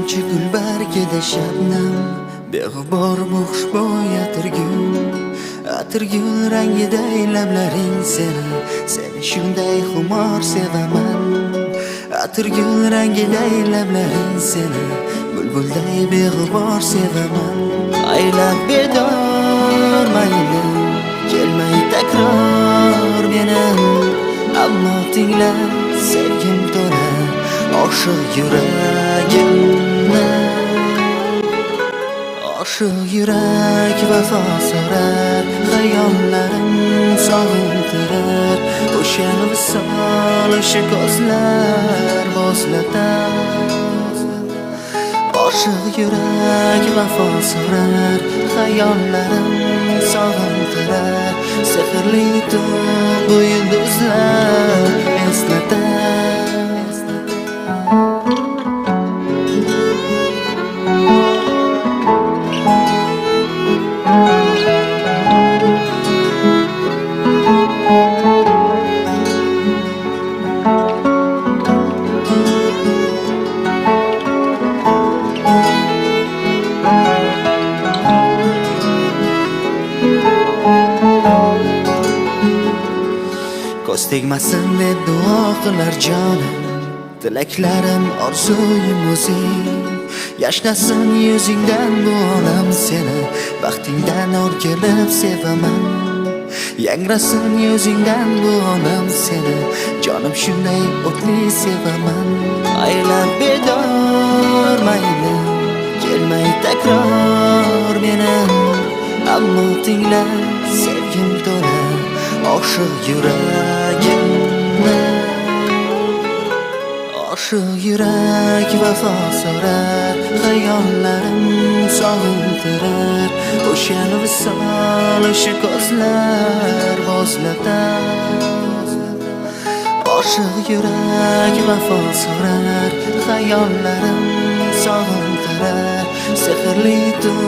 Shuncha gul bargida shabnam, beg'ubor bu xushbo'y atirgul rangidagi lablaring seni shunday xumor sevaman. Atirgul rangidagi lablaring seni bulbulday beg'ubor sevaman. Aylab bedor mayli kelmay takror meni, ammo tingla sevgim to'la oshiq yuragimni. Oshiq yurak vafo so'rar, xayollarim sog'intirar. O'sha visol, o'sha ko'zlar bo'zlatar. Oshiq yurak vafo so'rar, xayollarim sog'intirar. Sehrli tun bu yulduzlar eslatar. Ko'z tegmasin deb duo qilar jonim, tilaklarim orzuyim o'zing. Yashnasin yuzingdan bu olam seni, baxtingdan o'rgilib sevaman. Yangrasin yuzingdan bu olam seni, jonim shunday o'tli sevaman. Aylab bedor mayli kelmay takror meni, ammo tingla sevgim to'la oshiq yuragimni. Oshiq yurak vafo so'rar, xayollarim sog'intirar. O'sha visol, o'sha ko'zlar bo'zlatar. Oshiq yurak vafo so'rar, xayollarim sog'intirar. Sehrli tun